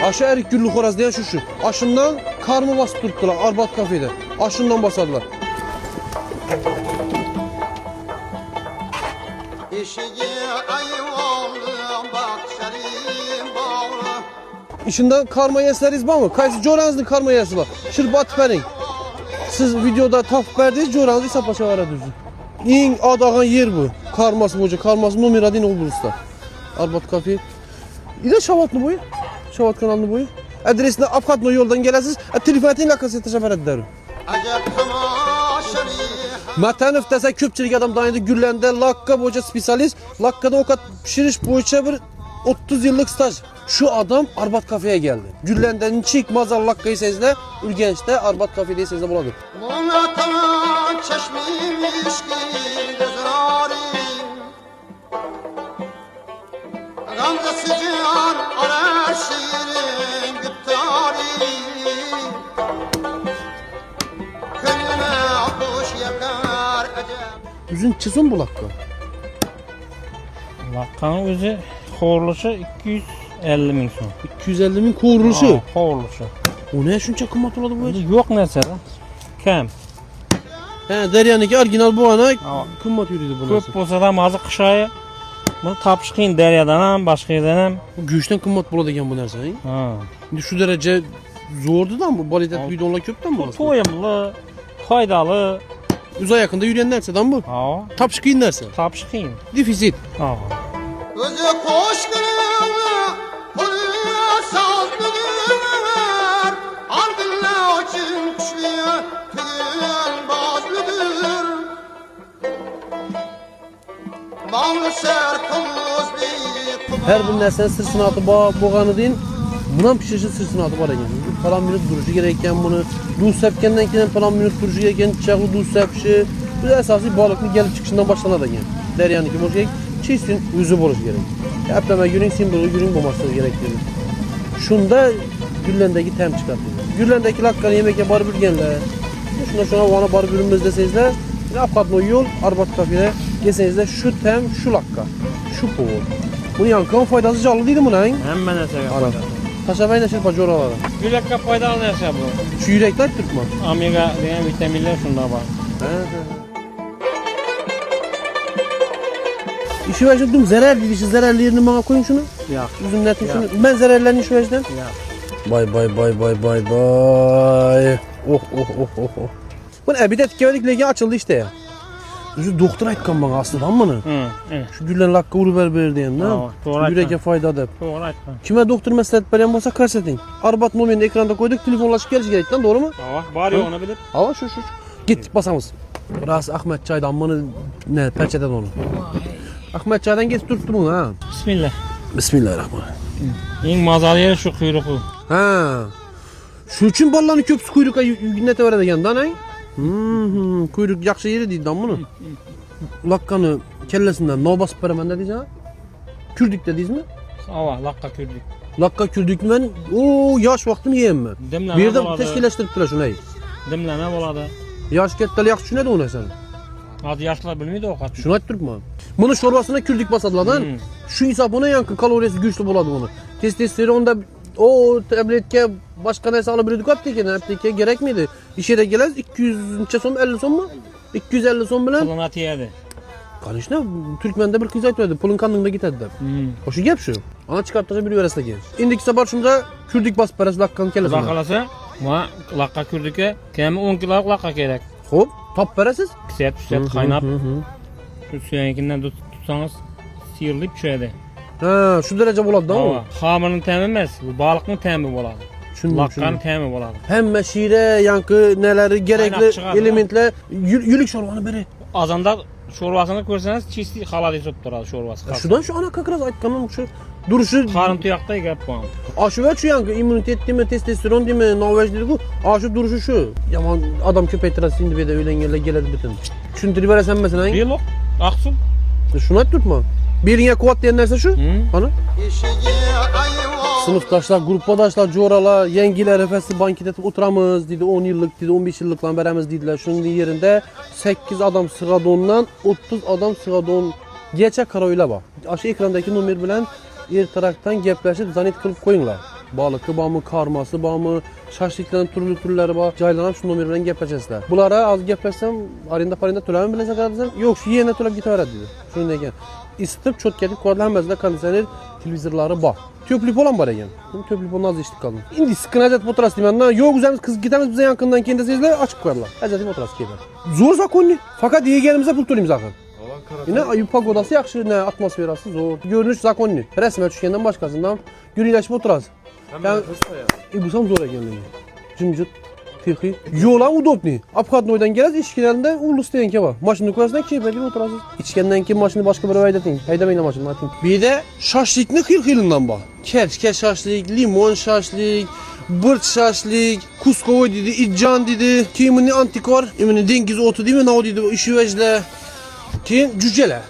Aşağı erik güllü xoraz diyen şu. Aşından karmı basıp durdular Arbat kafede. Aşından basadılar. İşinden karma yesleriz var mı? Kaysı coranızın karma yesi var. Şırbat verin. Siz videoda taf verdiniz coranızı ise paşa var düzü. İn adağın yer bu. Karması boca. Karması numara adın olursa. Arbat kafe. İle Şavatlı boyu. Şavat kanalını boyu. Adresinde Afkatno yoldan gelirsiniz. Telefonatın lakası teşebbür ederim. Matanif dese köpçilik adam dayandı Güllen'de lakka boyunca spesyalist. Lakkada o kadar pişiriş boyunca bir 30 yıllık staj. Şu adam Arbat kafeye geldi. Güllen'den çık mazal lakkayı sezle. Ülgenç'te Arbat kafede sezle buladı. Üzün çizim bu lakka. Lakkanın özü koruluşu 250 min son. 250 min koruluşu. Koruluşu. O ne şunca kımmat oladı bu iş? Yok mesela. Kem. He Deryan'daki orijinal bu ana kımmat yürüdü bu nasıl? Köp bolsa da mazı kışayı. Bunu tapışkın deryadan ham, başka yerden ham. Bu güçten kımmat buladı eken bu narsa. Ha. Şimdi şu derece zordu da mı? Balitet bidonla köpten mi? Toyumlu, faydalı. Uzay yakında yürüyen nerse bu? Ha. Tapışkın nerse? Tapışkın. Defisit. Ha. Özü koşkunu, puluna sazlıdır. Ardına için kuşluya tüyün bazlıdır. Bağlı serkımız bir Her bir nersenin sırsın atı boğanı deyin. Bundan pişirişin sırsın atı var yani. Falan minut duruşu gereken bunu. Duz sepkenden kenen falan minut duruşu gereken çiçekli duz sepşi. Bu da esası balıklı gelip çıkışından başlana da yani. Deryan'daki boş gerek. Çizsin yüzü boruş gerek. Hepleme günün simbolu günün boması gerektiğini. Şunda Güllen'deki tem çıkartıyor. Güllen'deki lakkanı yemek yapar bilgenler. Şuna ona bar bölünmez deseyizler. Afkatno yol Arbat kafede geseniz de şu tem şu lakka. Şu poğul. Bunu yankın faydası canlı değil mi lan? Hemen ne seviyor? Ana. Taşabayın neşir bacı oralara. Gülekka faydalı ne şey bu? Şu yürekler Türk mü? Omega degan vitaminlar şunda var. İşi verecek düm zarar değil. İşi zararlı yerini bana koyun şunu. Yok. Üzüm netin şunu. Ben zararlarını işi vereceğim. Yok. Bay. Oh. Bunu ebidet gevediklerine açıldı işte ya. Şu doktor aytkan bana aslında bunu. Evet. Şu Güllen lakka uruver verir diyen ne? Doğru Yüreke fayda da. Doğru aytma. Kime doktor mesleğet veren olsa karşılayın. Arbat numarını ekranda koyduk, telefonlaşıp geliş gerek lan, doğru mu? Var ya onu bilir. Hava şu. Git basamız. Burası Ahmet Çay'dan bunu ne peçeten onu. Ahmet Çay'dan geç tuttu bunu ha. Bismillah. Bismillahirrahmanirrahim. En mazalı yeri şu kuyruğu. Ha. Şu için ballanı köpsü kuyruğa yügnete var edigen da ne? Kuyruk yakşı yeri değil lan bunu. Lakkanı kellesinden nobas paramen ne diyeceğim? Kürdük dediyiz mi? Ava lakka kürdük. Lakka kürdük men o yaş vaktimi yiyeyim mi? Demleme Bir yerde boladı. teşkilleştirip tura şunu. Demleme boladı. Yaş kettel yakşı ne de ona sen? Hadi yaşlılar bilmiydi o kadar. Şunu attırıp mı? Bunu çorbasına kürdük basadılar lan. Şu hesap ona yankı kalorisi güçlü buladı bunu. Testosteronda o tabletke başka neyse alabiliyorduk apteke gerek miydi? İşe de gelez 200 son 50 son mu? 250 son bilen. Pulun atı yedi. Kanış ne? Türkmen'de bir kız aytmadı. Pulun kanlığında git dediler. O şu gep şu. Ana çıkarttığı bir üresine gelir. İndiki sabah şunda kürdük bas parası lakkan kellesi. Bakalasa ma lakka kürdüke kemi 10 kilo lakka gerek. Hop tap parasız. Püset kaynap. Şu suyankinden tutsanız sıyırılıp çöğedi. Ha şu derece buladı değil mi? Hamının temi emas, bu balıkın temi boladı. Lakkanın temi boladı. Hem şire yankı neleri gerekli elementler yülük şorbanı biri. Azanda şorbasını görseniz çisti halali sop duradi şorbası. Şuradan şu ana kakraz aytkanın şu duruşu. Karın tuyakta gap bu. Aşı ver şu yankı immunitet değil mi, testosteron değil mi, navaj değil bu. Aşı duruşu şu. Yaman adam köpek tıras indi bir de öyle engelle gelir bütün. Şunu tribere sen mesela. Bir lok, aksul. Şunu at tutma. Birine kuvat diyenlerse şu. Hani? Sınıftaşlar, grupadaşlar, coralar, yengiler, efesi banket etip oturamız dedi. 10 yıllık dedi, 15 yıllık lan beremiz dediler. Şunun yerinde 8 adam sıradondan 30 adam sıradon geçe karoyla bak. Aşı ekrandaki numara bilen ertaraktan gepleşip zannet kılıp koyunlar. Balıkı bağımı, karması bağımı, şaşlıkların türlü var. Caylanam şu numarayla gepəcəslər. Bunlara az gepəsəm, arenda töləmi biləsən qardaşım? Yox, şu yenə töləb gitə verəd dedi. Şunu deyən. İstib çot gedib koydu həməzdə kondisioner televizorları var. Töplük olan var ekan. Töplük onu az içtik kaldım. İndi sıkınacak fotoğraf diyeyim ben. Yok güzelmiş kız gidemiz bize yakından kendi seyirciler açık koyarlar. Həcəti fotoğraf keyfer. Zor zakonni. Fakat iyi gelimizde pul tölayım zakon. Yine ayıp pagodası yaxşı, nə atmosferası zor. Görünüş zakonni. Resmen üçgenden başkasından yürüyleşme oturası. Yani, bu sam zor ekan. Cımcıt. Tixi. Yola udobni. Abxatnoydan geliriz, işkilerinde ulus deyenke var. Maşını koyarsın, keyfeli oturasınız. İçkenden ki maşını başka bir haydetin. Haydamayın maşını atayım. Bir de şaşlıklı xil-xilinden bak. Kerçke şaşlık, limon şaşlık, bırt şaşlık, kuskovoy dedi, idcan dedi. Kimini antikor, kimini dengiz otu değil mi? Ne o dedi, işivecle. Ki cücele.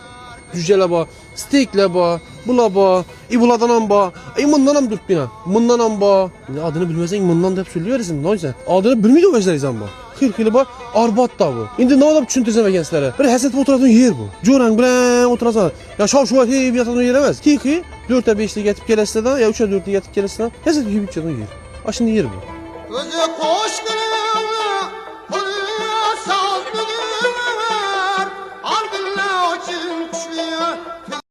Cücele bak, steakle bak, bula bak, buladan bak. Mındanam dört bina. Mındanam bak. Adını bilmezsen mından da hep söylüyorsun. Ne olsa? Adını bilmiyor o ejderizan bak. Xil bak, arbat da bu. İndi ne olap düşüntürsem gençlere. Bir həsət oturasın yer bu. Coran bilen oturasan. Ya şav hey yatan yeremez. Tixi 4'e 5'li getip geleseden ya 3'e 4'lü getip geleseden. Həsət gibi çatan yer. Aşını yer bu. Özü koşkunun